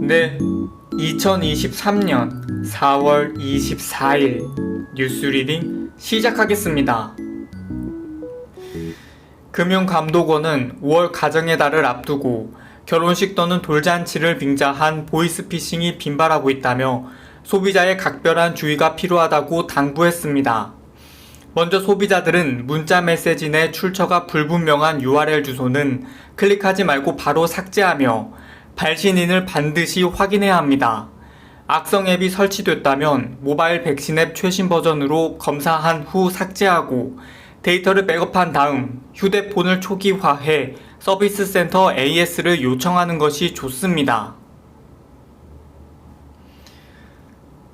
네, 2023년 4월 24일 뉴스 리딩 시작하겠습니다. 금융감독원은 5월 가정의 달을 앞두고 결혼식 또는 돌잔치를 빙자한 보이스피싱이 빈발하고 있다며 소비자의 각별한 주의가 필요하다고 당부했습니다. 먼저 소비자들은 문자 메시지 내 출처가 불분명한 URL 주소는 클릭하지 말고 바로 삭제하며 발신인을 반드시 확인해야 합니다. 악성 앱이 설치됐다면 모바일 백신 앱 최신 버전으로 검사한 후 삭제하고 데이터를 백업한 다음 휴대폰을 초기화해 서비스 센터 AS를 요청하는 것이 좋습니다.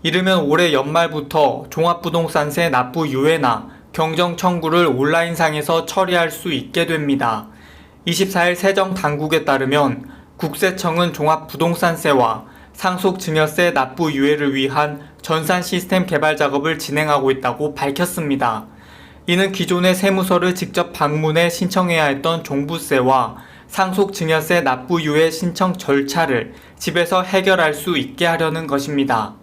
이르면 올해 연말부터 종합부동산세 납부 유예나 경정 청구를 온라인상에서 처리할 수 있게 됩니다. 24일 세정당국에 따르면 국세청은 종합부동산세와 상속증여세 납부 유예를 위한 전산 시스템 개발 작업을 진행하고 있다고 밝혔습니다. 이는 기존의 세무서를 직접 방문해 신청해야 했던 종부세와 상속증여세 납부 유예 신청 절차를 집에서 해결할 수 있게 하려는 것입니다.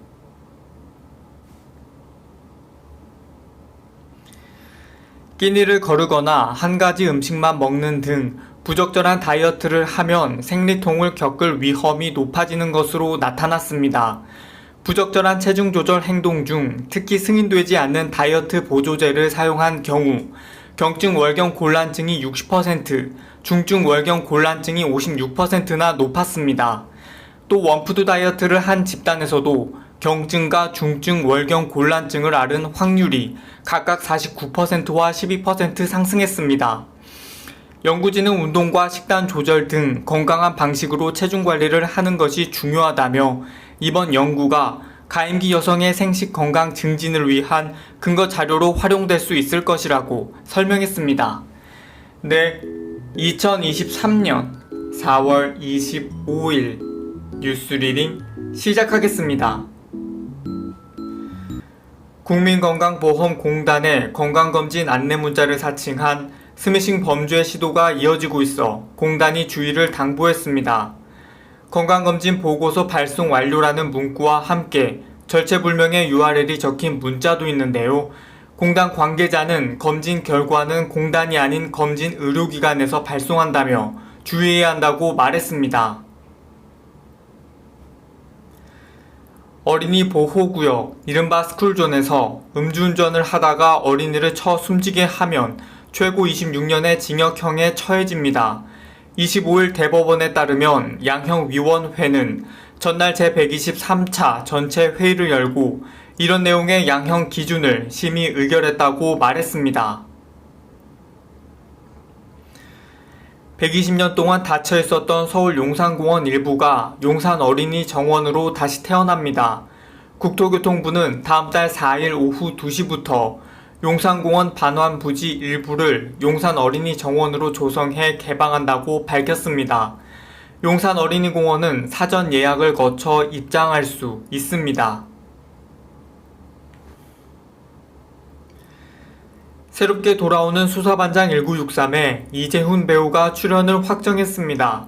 끼니를 거르거나 한 가지 음식만 먹는 등 부적절한 다이어트를 하면 생리통을 겪을 위험이 높아지는 것으로 나타났습니다. 부적절한 체중 조절 행동 중 특히 승인되지 않는 다이어트 보조제를 사용한 경우 경증 월경 곤란증이 60%, 중증 월경 곤란증이 56%나 높았습니다. 또 원푸드 다이어트를 한 집단에서도 경증과 중증 월경 곤란증을 앓은 확률이 각각 49%와 12% 상승했습니다. 연구진은 운동과 식단 조절 등 건강한 방식으로 체중 관리를 하는 것이 중요하다며 이번 연구가 가임기 여성의 생식 건강 증진을 위한 근거 자료로 활용될 수 있을 것이라고 설명했습니다. 네, 2023년 4월 25일 뉴스 리딩 시작하겠습니다. 국민건강보험공단의 건강검진 안내문자를 사칭한 스미싱 범죄 시도가 이어지고 있어 공단이 주의를 당부했습니다. 건강검진 보고서 발송 완료라는 문구와 함께 절체불명의 URL이 적힌 문자도 있는데요. 공단 관계자는 검진 결과는 공단이 아닌 검진 의료기관에서 발송한다며 주의해야 한다고 말했습니다. 어린이 보호구역, 이른바 스쿨존에서 음주운전을 하다가 어린이를 쳐 숨지게 하면 최고 26년의 징역형에 처해집니다. 25일 대법원에 따르면 양형위원회는 전날 제123차 전체 회의를 열고 이런 내용의 양형 기준을 심의 의결했다고 말했습니다. 120년 동안 닫혀 있었던 서울 용산공원 일부가 용산 어린이 정원으로 다시 태어납니다. 국토교통부는 다음 달 4일 오후 2시부터 용산공원 반환 부지 일부를 용산 어린이 정원으로 조성해 개방한다고 밝혔습니다. 용산 어린이공원은 사전 예약을 거쳐 입장할 수 있습니다. 새롭게 돌아오는 수사반장 1963에 이재훈 배우가 출연을 확정했습니다.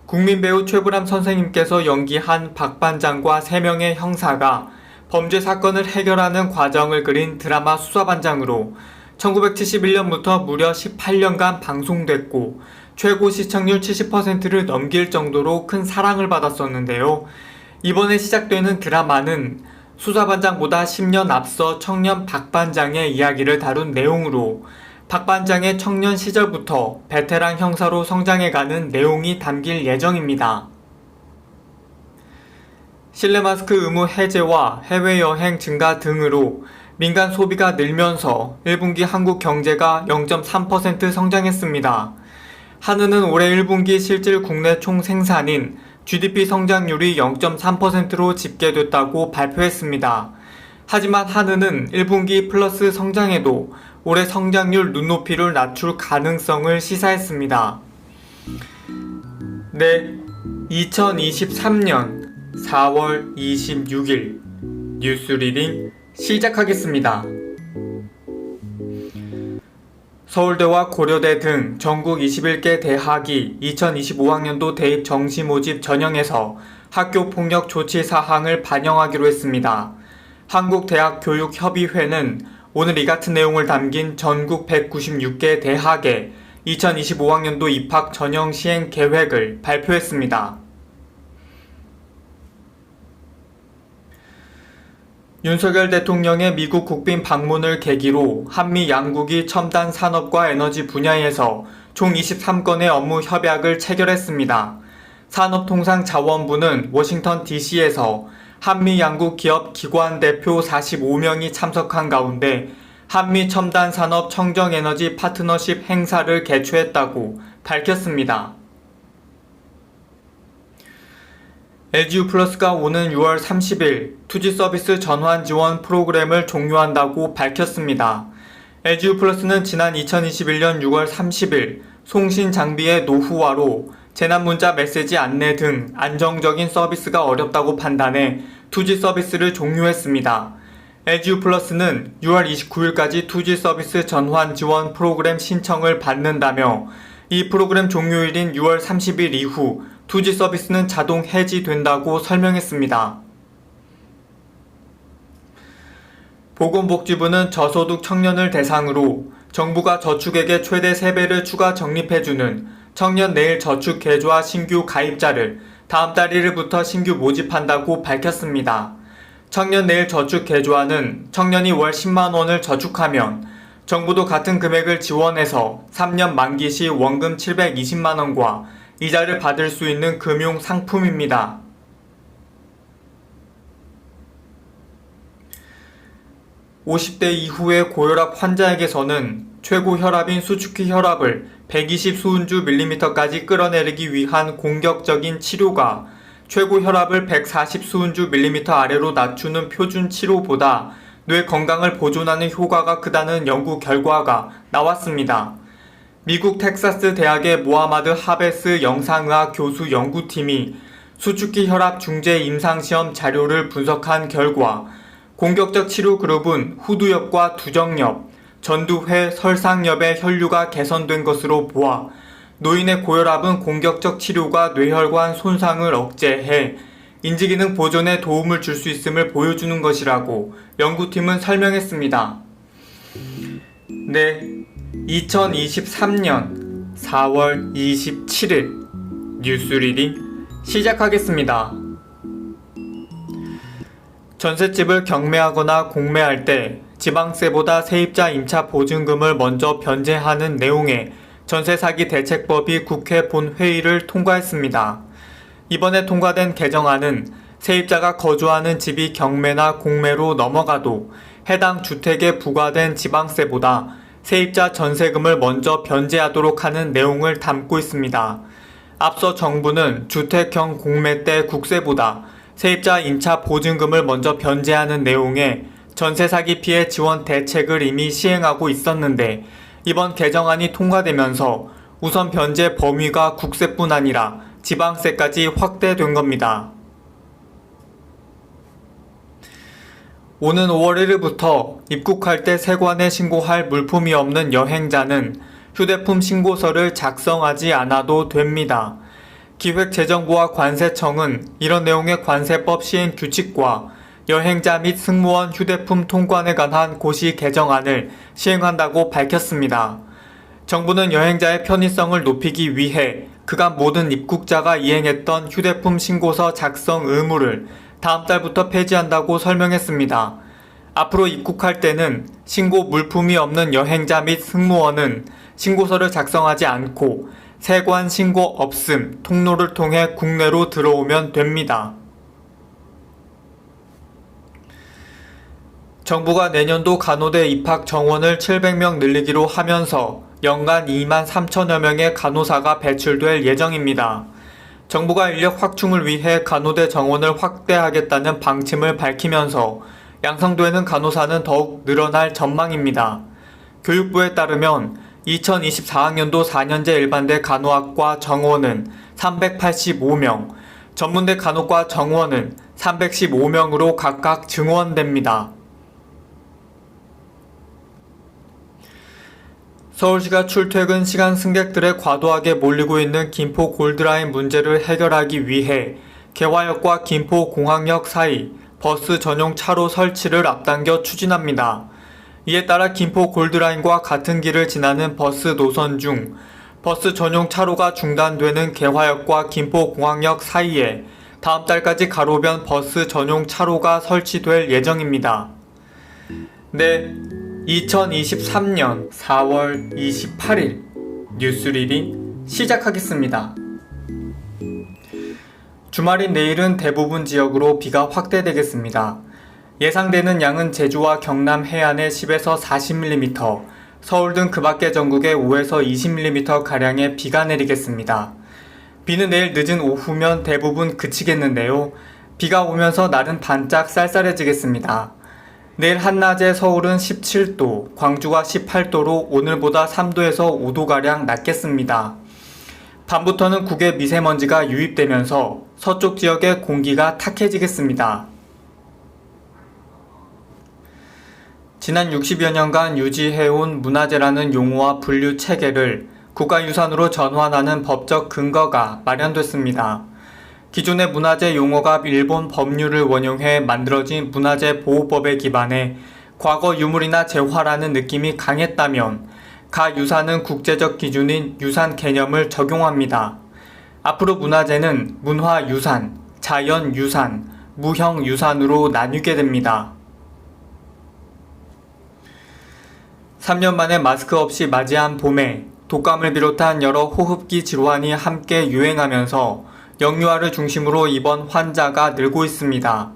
국민배우 최불암 선생님께서 연기한 박 반장과 3명의 형사가 범죄 사건을 해결하는 과정을 그린 드라마 수사반장으로 1971년부터 무려 18년간 방송됐고 최고 시청률 70%를 넘길 정도로 큰 사랑을 받았었는데요. 이번에 시작되는 드라마는 수사반장보다 10년 앞서 청년 박반장의 이야기를 다룬 내용으로 박반장의 청년 시절부터 베테랑 형사로 성장해가는 내용이 담길 예정입니다. 실내 마스크 의무 해제와 해외여행 증가 등으로 민간 소비가 늘면서 1분기 한국 경제가 0.3% 성장했습니다. 한은은 올해 1분기 실질 국내 총 생산인 GDP 성장률이 0.3%로 집계됐다고 발표했습니다. 하지만 한은은 1분기 플러스 성장에도 올해 성장률 눈높이를 낮출 가능성을 시사했습니다. 네, 2023년 4월 26일 뉴스 리딩 시작하겠습니다. 서울대와 고려대 등 전국 21개 대학이 2025학년도 대입 정시 모집 전형에서 학교폭력 조치 사항을 반영하기로 했습니다. 한국대학교육협의회는 오늘 이 같은 내용을 담긴 전국 196개 대학의 2025학년도 입학 전형 시행 계획을 발표했습니다. 윤석열 대통령의 미국 국빈 방문을 계기로 한미 양국이 첨단 산업과 에너지 분야에서 총 23건의 업무 협약을 체결했습니다. 산업통상자원부는 워싱턴 DC에서 한미 양국 기업 기관 대표 45명이 참석한 가운데 한미 첨단 산업 청정에너지 파트너십 행사를 개최했다고 밝혔습니다. LG유플러스가 오는 6월 30일 투지 서비스 전환 지원 프로그램을 종료한다고 밝혔습니다. LG유플러스는 지난 2021년 6월 30일 송신 장비의 노후화로 재난문자 메시지 안내 등 안정적인 서비스가 어렵다고 판단해 투지 서비스를 종료했습니다. LG유플러스는 6월 29일까지 투지 서비스 전환 지원 프로그램 신청을 받는다며 이 프로그램 종료일인 6월 30일 이후 투지 서비스는 자동 해지된다고 설명했습니다. 보건복지부는 저소득 청년을 대상으로 정부가 저축액의 최대 3배를 추가 적립해주는 청년 내일 저축 계좌 신규 가입자를 다음 달 1일부터 신규 모집한다고 밝혔습니다. 청년 내일 저축 계좌는 청년이 월 10만원을 저축하면 정부도 같은 금액을 지원해서 3년 만기 시 원금 720만원과 이자를 받을 수 있는 금융 상품입니다. (50대) 이후의 고혈압 환자에게서는 최고 혈압인 수축기 혈압을 120 수은주 밀리미터까지 끌어내리기 위한 공격적인 치료가 최고 혈압을 140 수은주 밀리미터 아래로 낮추는 표준 치료보다 뇌 건강을 보존하는 효과가 크다는 연구 결과가 나왔습니다. 미국 텍사스 대학의 모하마드 하베스 영상의학 교수 연구팀이 수축기 혈압 중재 임상시험 자료를 분석한 결과 공격적 치료 그룹은 후두엽과 두정엽, 전두회, 설상엽의 혈류가 개선된 것으로 보아 노인의 고혈압은 공격적 치료가 뇌혈관 손상을 억제해 인지기능 보존에 도움을 줄 수 있음을 보여주는 것이라고 연구팀은 설명했습니다. 네, 2023년 4월 27일 뉴스 리딩 시작하겠습니다. 전셋집을 경매하거나 공매할 때 지방세보다 세입자 임차 보증금을 먼저 변제하는 내용의 전세사기 대책법이 국회 본회의를 통과했습니다. 이번에 통과된 개정안은 세입자가 거주하는 집이 경매나 공매로 넘어가도 해당 주택에 부과된 지방세보다 세입자 전세금을 먼저 변제하도록 하는 내용을 담고 있습니다. 앞서 정부는 주택형 공매 때 국세보다 세입자 임차 보증금을 먼저 변제하는 내용의 전세 사기 피해 지원 대책을 이미 시행하고 있었는데 이번 개정안이 통과되면서 우선 변제 범위가 국세뿐 아니라 지방세까지 확대된 겁니다. 오는 5월 1일부터 입국할 때 세관에 신고할 물품이 없는 여행자는 휴대폰 신고서를 작성하지 않아도 됩니다. 기획재정부와 관세청은 이런 내용의 관세법 시행 규칙과 여행자 및 승무원 휴대폰 통관에 관한 고시 개정안을 시행한다고 밝혔습니다. 정부는 여행자의 편의성을 높이기 위해 그간 모든 입국자가 이행했던 휴대폰 신고서 작성 의무를 다음 달부터 폐지한다고 설명했습니다. 앞으로 입국할 때는 신고 물품이 없는 여행자 및 승무원은 신고서를 작성하지 않고 세관 신고 없음 통로를 통해 국내로 들어오면 됩니다. 정부가 내년도 간호대 입학 정원을 700명 늘리기로 하면서 연간 2만 3천여 명의 간호사가 배출될 예정입니다. 정부가 인력 확충을 위해 간호대 정원을 확대하겠다는 방침을 밝히면서 양성되는 간호사는 더욱 늘어날 전망입니다. 교육부에 따르면 2024학년도 4년제 일반대 간호학과 정원은 385명, 전문대 간호과 정원은 315명으로 각각 증원됩니다. 서울시가 출퇴근 시간 승객들의 과도하게 몰리고 있는 김포 골드라인 문제를 해결하기 위해 개화역과 김포공항역 사이 버스 전용 차로 설치를 앞당겨 추진합니다. 이에 따라 김포 골드라인과 같은 길을 지나는 버스 노선 중 버스 전용 차로가 중단되는 개화역과 김포공항역 사이에 다음 달까지 가로변 버스 전용 차로가 설치될 예정입니다. 네, 2023년 4월 28일 뉴스리딩 시작하겠습니다. 주말인 내일은 대부분 지역으로 비가 확대되겠습니다. 예상되는 양은 제주와 경남 해안에 10에서 40mm, 서울 등 그 밖의 전국에 5에서 20mm가량의 비가 내리겠습니다. 비는 내일 늦은 오후면 대부분 그치겠는데요. 비가 오면서 날은 반짝 쌀쌀해지겠습니다. 내일 한낮에 서울은 17도, 광주가 18도로 오늘보다 3도에서 5도가량 낮겠습니다. 밤부터는 국외 미세먼지가 유입되면서 서쪽 지역의 공기가 탁해지겠습니다. 지난 60여 년간 유지해온 문화재라는 용어와 분류 체계를 국가유산으로 전환하는 법적 근거가 마련됐습니다. 기존의 문화재 용어가 일본 법률을 원용해 만들어진 문화재보호법에 기반해 과거 유물이나 재화라는 느낌이 강했다면 가유산은 국제적 기준인 유산 개념을 적용합니다. 앞으로 문화재는 문화유산, 자연유산, 무형유산으로 나뉘게 됩니다. 3년 만에 마스크 없이 맞이한 봄에 독감을 비롯한 여러 호흡기 질환이 함께 유행하면서 영유아를 중심으로 입원 환자가 늘고 있습니다.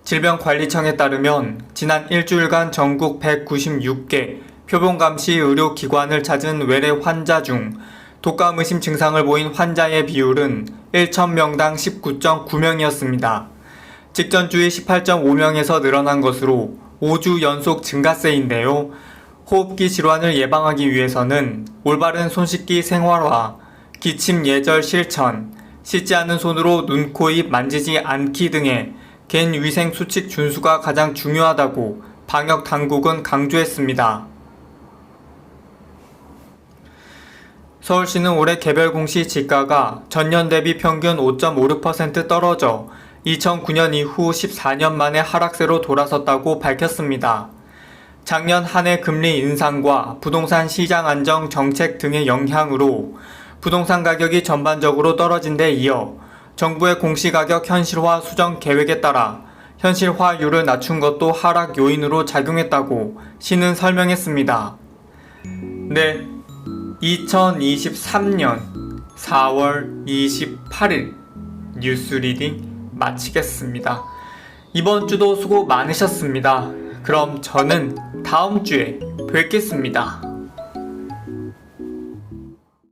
질병관리청에 따르면 지난 일주일간 전국 196개 표본감시 의료기관을 찾은 외래 환자 중 독감 의심 증상을 보인 환자의 비율은 1,000명당 19.9명이었습니다. 직전 주에 18.5명에서 늘어난 것으로 5주 연속 증가세인데요. 호흡기 질환을 예방하기 위해서는 올바른 손씻기 생활화, 기침 예절 실천, 씻지 않은 손으로 눈, 코, 입 만지지 않기 등의 개인 위생 수칙 준수가 가장 중요하다고 방역 당국은 강조했습니다. 서울시는 올해 개별 공시 지가가 전년 대비 평균 5.56% 떨어져 2009년 이후 14년 만에 하락세로 돌아섰다고 밝혔습니다. 작년 한 해 금리 인상과 부동산 시장 안정 정책 등의 영향으로 부동산 가격이 전반적으로 떨어진 데 이어 정부의 공시가격 현실화 수정 계획에 따라 현실화율을 낮춘 것도 하락 요인으로 작용했다고 시는 설명했습니다. 네, 2023년 4월 28일 뉴스리딩 마치겠습니다. 이번 주도 수고 많으셨습니다. 그럼 저는 다음 주에 뵙겠습니다.